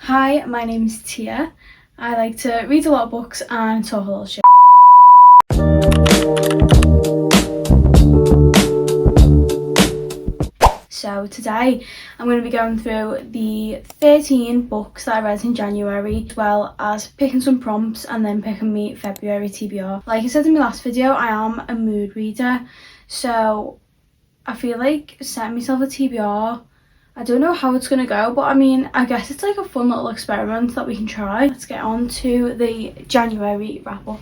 Hi, my name's Tia. I like to read a lot of books and talk a lot of shit. So today I'm going to be going through the 13 books that I read in January, as well as picking some prompts and then picking me February TBR. Like I said in my last video, I am a mood reader, so I feel like setting myself a TBR, I don't know how it's going to go, but I mean, I guess it's like a fun little experiment that we can try. Let's get on to the January wrap-up.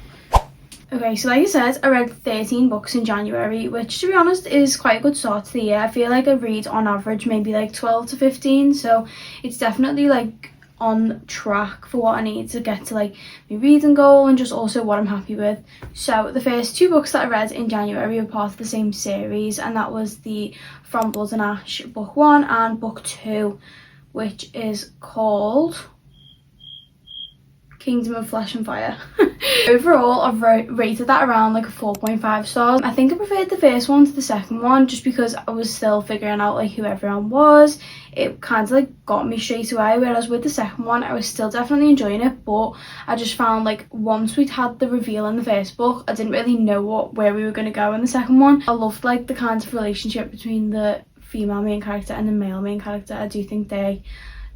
Okay, so like I said, I read 13 books in January, which to be honest is quite a good start to the year. I feel like I read on average maybe like 12 to 15, so it's definitely like on track for what I need to get to like my reading goal and just also what I'm happy with. So the first two books that I read in January were part of the same series, and that was the From Blood and Ash book 1 and book 2, which is called Kingdom of Flesh and Fire. Overall, I've rated that around like a 4.5 stars. I think I preferred the first one to the second one just because I was still figuring out like who everyone was. It kind of like got me straight away, whereas with the second one I was still definitely enjoying it, but I just found like once we'd had the reveal in the first book, I didn't really know where we were going to go in the second one. I loved like the kind of relationship between the female main character and the male main character. I do think they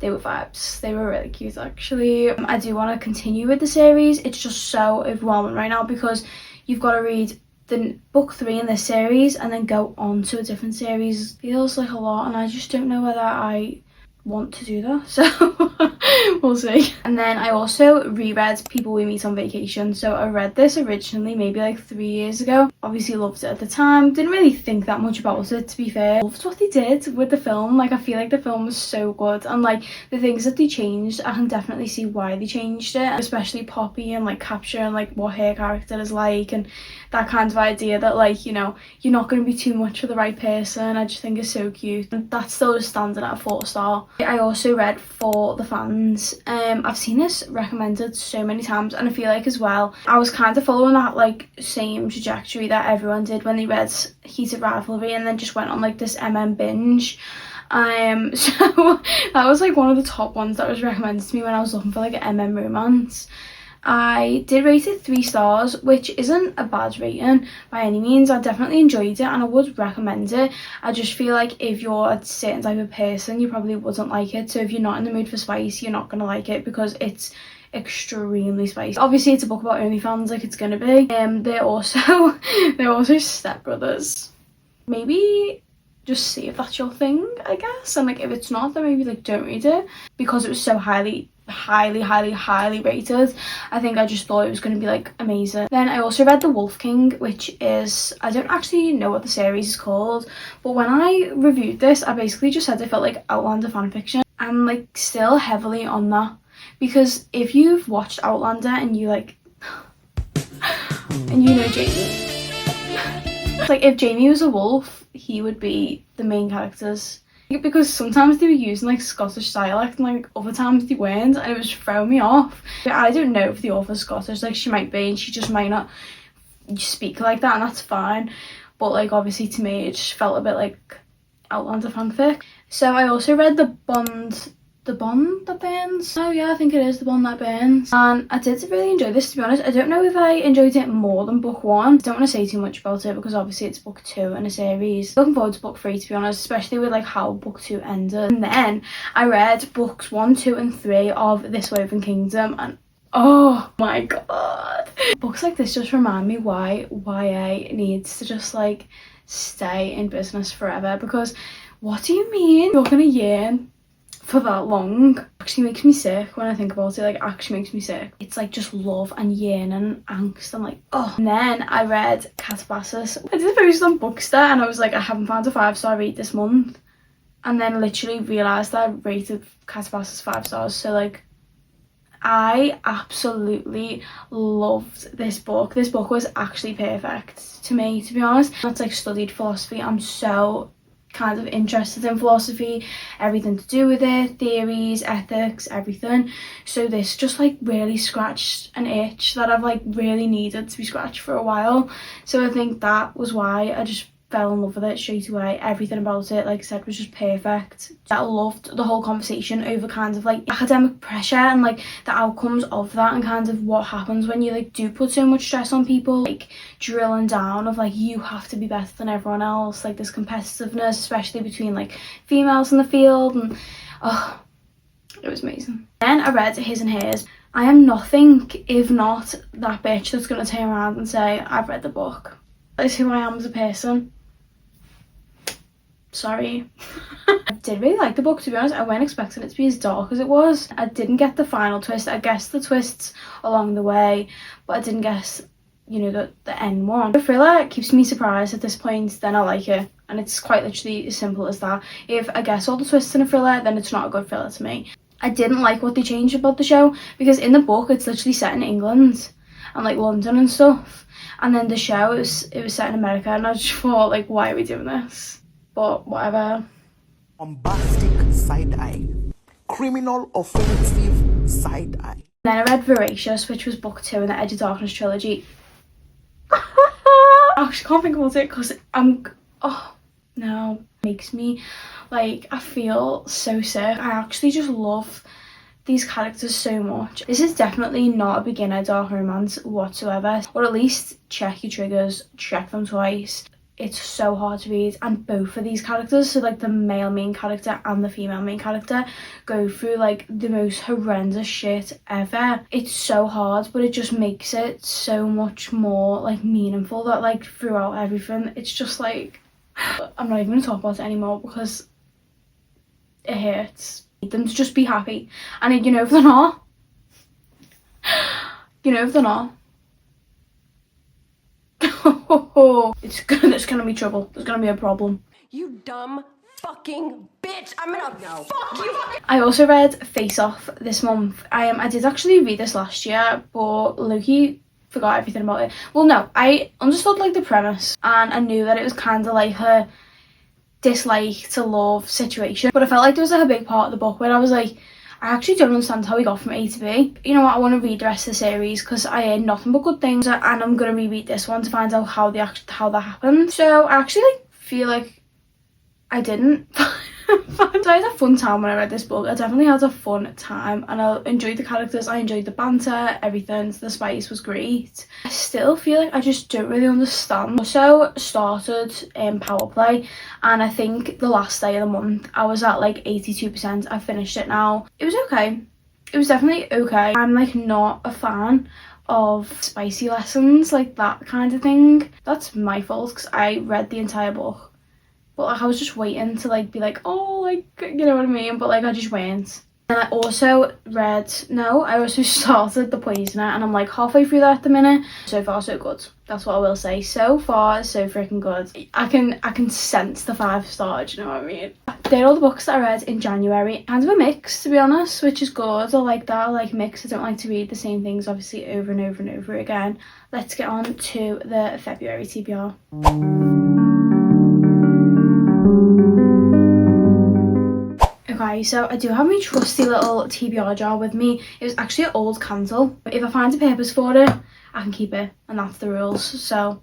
were vibes. They were really cute actually. I do want to continue with the series. It's just so overwhelming right now because you've got to read the book 3 in this series and then go on to a different series. It feels like a lot and I just don't know whether I want to do that, so we'll see. And then I also reread People We Meet on Vacation. So I read this originally maybe like 3 years ago. Obviously loved it at the time, didn't really think that much about it, to be fair. Loved what they did with the film. Like I feel like the film was so good, and like the things that they changed, I can definitely see why they changed it, especially Poppy and like capturing like what her character is like and that kind of idea that like, you know, you're not going to be too much for the right person. I just think it's so cute, and that's still just standing at a 4-star. I also read For the Fans. I've seen this recommended so many times, and I feel like as well I was kind of following that like same trajectory that everyone did when they read Heated Rivalry and then just went on like this binge. So that was like one of the top ones that was recommended to me when I was looking for like an romance. I did rate it 3 stars, which isn't a bad rating by any means. I definitely enjoyed it and I would recommend it. I just feel like if you're a certain type of person, you probably wouldn't like it. So if you're not in the mood for spice, you're not going to like it because it's extremely spicy. Obviously it's a book about OnlyFans, like it's gonna be. They're also stepbrothers. Maybe just see if that's your thing, I guess, and like if it's not, then maybe like don't read it, because it was so highly rated. I think I just thought it was going to be like amazing. Then I also read The Wolf King, which is, I don't actually know what the series is called, but when I reviewed this I basically just said I felt like Outlander fanfiction. I'm like still heavily on that, because if you've watched Outlander and you like and you know Jamie, like if Jamie was a wolf, he would be the main characters, because sometimes they were using like Scottish dialect and like other times they weren't, and it was throwing me off. I don't know if the author's Scottish, like she might be and she just might not speak like that, and that's fine, but like obviously to me it just felt a bit like Outlander fanfic. So I also read The Bond That Burns. Oh yeah, I think it is The Bond That Burns, and I did really enjoy this, to be honest. I don't know if I enjoyed it more than book 1. I don't want to say too much about it because obviously it's book 2 in a series. Looking forward to book 3, to be honest, especially with like how book 2 ended. And then I read books 1, 2 and 3 of This Woven Kingdom, and oh my god, books like this just remind me why YA needs to just like stay in business forever, because what do you mean you're gonna yearn for that long? Actually makes me sick when I think about it. Like actually makes me sick. It's like just love and yearning and angst. I'm like, oh. And then I read Catabasis. I did a post on Booksta and I was like, I haven't found a 5-star read this month, and then literally realized that I rated Catabasis 5 stars. So like I absolutely loved this book. This book was actually perfect to me, to be honest. That's like studied philosophy. I'm so kind of interested in philosophy, everything to do with it, theories, ethics, everything. So this just like really scratched an itch that I've like really needed to be scratched for a while. So I think that was why I just fell in love with it straight away. Everything about it, like I said, was just perfect. I loved the whole conversation over kind of like academic pressure and like the outcomes of that, and kind of what happens when you like do put so much stress on people, like drilling down of like you have to be better than everyone else, like this competitiveness, especially between like females in the field. And oh, it was amazing. Then I read His and Hers. I am nothing if not that bitch that's going to turn around and say I've read the book. That is who I am as a person. Sorry. I did really like the book, to be honest. I wasn't expecting it to be as dark as it was. I didn't get the final twist. I guessed the twists along the way, but I didn't guess, you know, the end one. The thriller keeps me surprised at this point, then I like it. And it's quite literally as simple as that. If I guess all the twists in a thriller, then it's not a good thriller to me. I didn't like what they changed about the show, because in the book it's literally set in England and like London and stuff. And then the show, it was set in America, and I just thought, like, why are we doing this? But whatever. Bombastic side-eye. Criminal offensive side-eye. Then I read Voracious, which was book 2 in the Edge of Darkness trilogy. I actually can't think about it because oh no, it makes me like, I feel so sick. I actually just love these characters so much. This is definitely not a beginner dark romance whatsoever, or at least check your triggers, check them twice. It's so hard to read, and both of these characters, so like the male main character and the female main character, go through like the most horrendous shit ever. It's so hard, but it just makes it so much more like meaningful, that like throughout everything it's just like, I'm not even gonna talk about it anymore because it hurts. I need them to just be happy, and you know if they're not, you know if they're not, there's gonna be trouble. There's gonna be a problem. You dumb fucking bitch! I'm gonna fuck you! I also read Face Off this month. I did actually read this last year, but Loki forgot everything about it. Well, no, I understood like the premise, and I knew that it was kind of like a dislike to love situation, but I felt like there was like a big part of the book where I was like, I actually don't understand how we got from A to B. You know what, I want to read the rest of the series because I heard nothing but good things, and I'm going to reread this one to find out how that happened. So I actually like feel like I didn't. So I had a fun time when I read this book. I definitely had a fun time, and I enjoyed the characters, I enjoyed the banter, everything. So the spice was great. I still feel like I just don't really understand. Also started Power Play, and I think the last day of the month I was at like 82%. I finished it now. It was okay. It was definitely okay. I'm like not a fan of spicy lessons, like that kind of thing. That's my fault because I read the entire book. But like I was just waiting to like be like, oh, like, you know what I mean? But like I just went. And I also started The Poisoner, and I'm like halfway through that at the minute. So far so good. That's what I will say. So far so freaking good. I can sense the 5 stars, you know what I mean? They're all the books that I read in January. Kind of a mix, to be honest, which is good. I like that. I like mix. I don't like to read the same things obviously over and over and over again. Let's get on to the February TBR. Okay, so I do have my trusty little TBR jar with me. It was actually an old candle. If I find a purpose for it, I can keep it, and that's the rules. So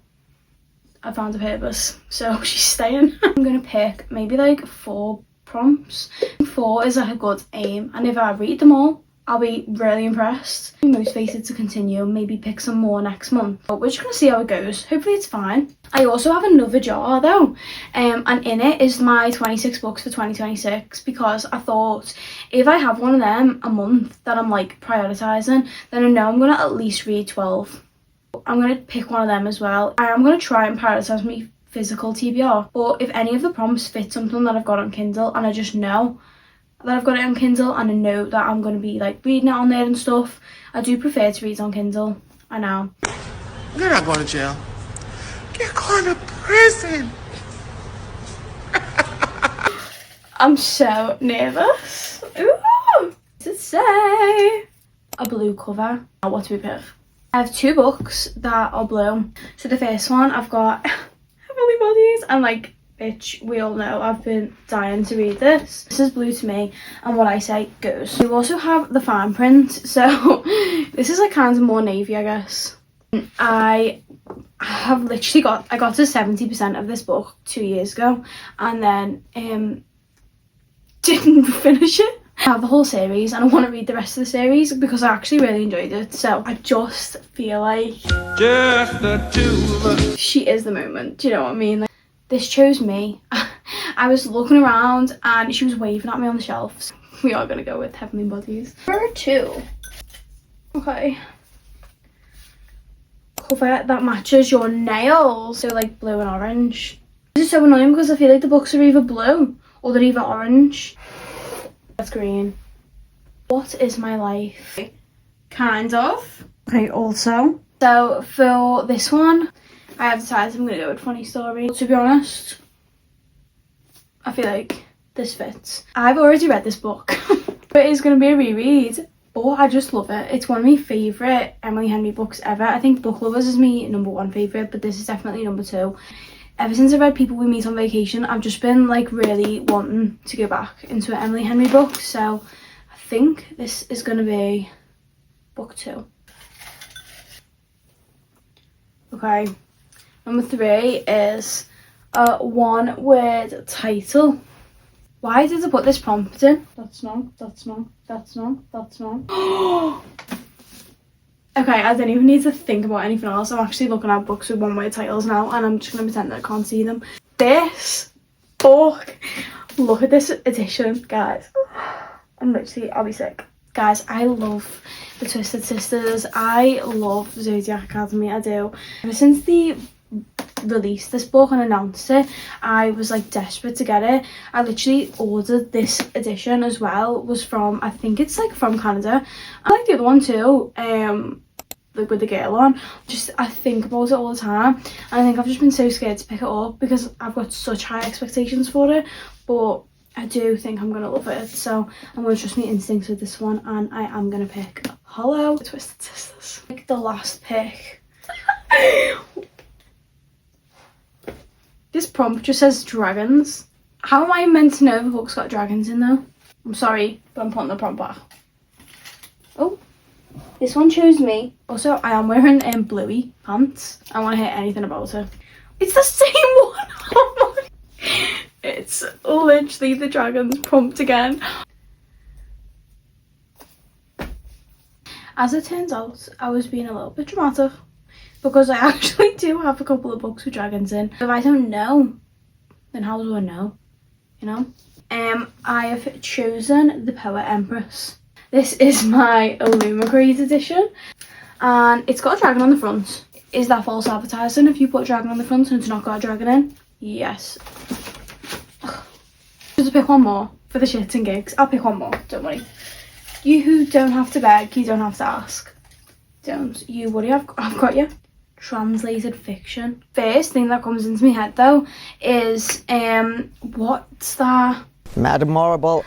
I found a purpose, so she's staying. I'm gonna pick maybe like 4 prompts. 4 is like a good aim, and if I read them all, I'll be really impressed. I'm motivated to continue, maybe pick some more next month. But we're just gonna see how it goes. Hopefully it's fine. I also have another jar though, and in it is my 26 books for 2026, because I thought if I have one of them a month that I'm like prioritising, then I know I'm gonna at least read 12. I'm gonna pick one of them as well. I am gonna try and prioritise my physical TBR, but if any of the prompts fit something that I've got on Kindle, and I just know that I've got it on Kindle and I know that I'm going to be like reading it on there and stuff, I do prefer to read on Kindle. I know. You're not going to jail. You're going to prison. I'm so nervous. Ooh, what does it say? A blue cover. Now what do we pick? I have 2 books that are blue. So the first one I've got Heavenly Bodies, and like, bitch, we all know I've been dying to read this. This is blue to me, and what I say goes. You also have the fine print, so this is like kind of more navy, I guess. I I got to 70% of this book 2 years ago, and then didn't finish it. I have the whole series and I want to read the rest of the series because I actually really enjoyed it. So I just feel like Just the two of us. she is the moment. Do you know what I mean? Like, this chose me. I was looking around and she was waving at me on the shelves. We are going to go with Heavenly Bodies. Number 2. Okay. Cover that matches your nails. So like blue and orange. This is so annoying because I feel like the books are either blue or they're either orange. That's green. What is my life? Kind of. Okay, also. So for this one, I have decided I'm going to go with Funny Story. To be honest, I feel like this fits. I've already read this book. But it's going to be a reread. But I just love it. It's one of my favourite Emily Henry books ever. I think Book Lovers is my number 1 favourite, but this is definitely number 2. Ever since I read People We Meet on Vacation, I've just been like really wanting to go back into an Emily Henry book. So I think this is going to be book 2. Okay. Number 3 is a 1-word title. Why did I put this prompt in? That's no. Okay, I don't even need to think about anything else. I'm actually looking at books with 1-word titles now and I'm just going to pretend that I can't see them. This book, look at this edition, guys. I'll be sick. Guys, I love the Twisted Sisters. I love Zodiac Academy, I do. Ever since they released this book and announced it, I was like desperate to get it. I literally ordered this edition as well. It was from, I think it's like from Canada. I like the other one too, like with the girl on. Just I think about it all the time and I think I've just been so scared to pick it up because I've got such high expectations for it, but I do think I'm gonna love it. So I'm gonna trust my instincts with this one and I am gonna pick Hello Twisted Sisters. Like the last pick. This prompt just says dragons. How am I meant to know the book's got dragons in though? I'm sorry, but I'm putting the prompt back. Oh, this one chose me. Also, I am wearing bluey pants. I want to hear anything about it. It's the same one. Oh my. It's literally the dragons prompt again. As it turns out, I was being a little bit dramatic because I actually do have a couple of books with dragons in. If I don't know, then how do I know? You know? I have chosen The Poet Empress. This is my Illumicrate edition and it's got a dragon on the front. Is that false advertising if you put a dragon on the front and it's not got a dragon in? Yes. Just pick one more for the shits and gigs. I'll pick one more, don't worry. You who don't have to beg, you don't have to ask. Don't you worry, I've got you. Translated fiction. First thing that comes into my head though is what's that? Madam Horrible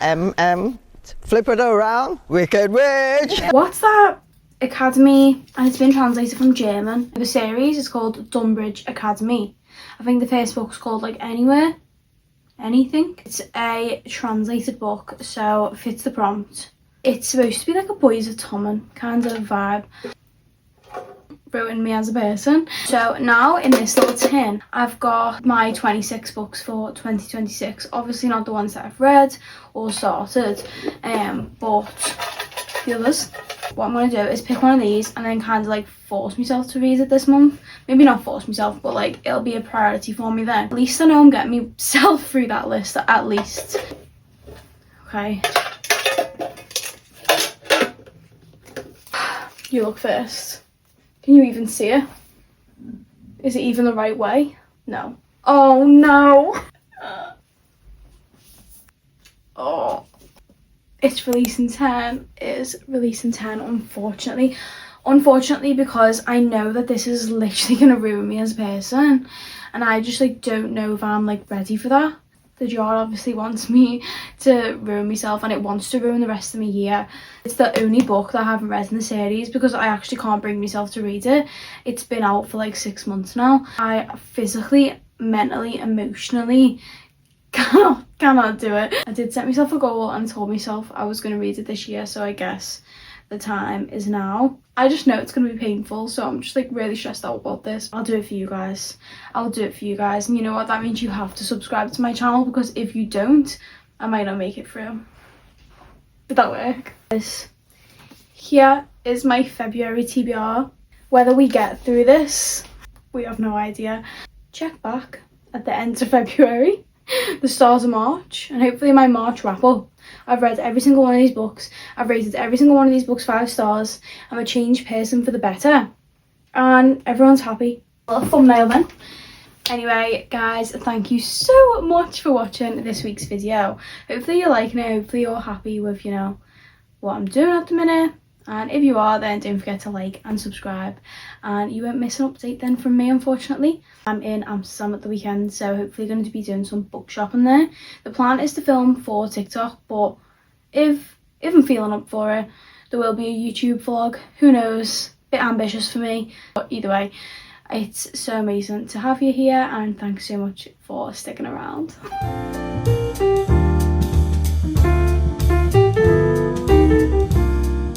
flip it around, Wicked Witch. What's that academy? And it's been translated from German. The series is called Dunbridge Academy. I think the first book's called like Anywhere, Anything. It's a translated book, so it fits the prompt. It's supposed to be like a Boys of Tommen kind of vibe. Ruined me as a person. So now in this little tin I've got my 26 books for 2026. Obviously not the ones that I've read or started, but the others. What I'm going to do is pick one of these and then kind of like force myself to read it this month. Maybe not force myself, but like it'll be a priority for me then. At least I know I'm getting myself through that list at least. Okay. You look first. Can you even see it? Is it even the right way? No. Oh no! Oh. It's releasing 10. It is releasing 10, unfortunately. Unfortunately, because I know that this is literally going to ruin me as a person. And I just like don't know if I'm like ready for that. The jar obviously wants me to ruin myself and it wants to ruin the rest of my year. It's the only book that I haven't read in the series because I actually can't bring myself to read it. It's been out for like 6 months now. I physically, mentally, emotionally cannot do it. I did set myself a goal and told myself I was going to read it this year, so I guess the time is now. I just know it's going to be painful, so I'm just like really stressed out about this. I'll do it for you guys. I'll do it for you guys. And you know what? That means you have to subscribe to my channel, because if you don't, I might not make it through. Did that work? Here is my February TBR. Whether we get through this, we have no idea. Check back at the end of February, the start of March, and hopefully my March wrap up. I've read every single one of these books. I've rated every single one of these books 5 stars. I'm a changed person for the better. And everyone's happy. Well, a thumbnail then. Anyway, guys, thank you so much for watching this week's video. Hopefully you're liking it. Hopefully you're happy with, you know, what I'm doing at the minute. And if you are, then don't forget to like and subscribe, and you won't miss an update then from me, unfortunately. I'm in Amsterdam at the weekend, so hopefully going to be doing some book shopping there. The plan is to film for TikTok, but if I'm feeling up for it, there will be a YouTube vlog. Who knows? Bit ambitious for me, but either way, it's so amazing to have you here, and thanks so much for sticking around.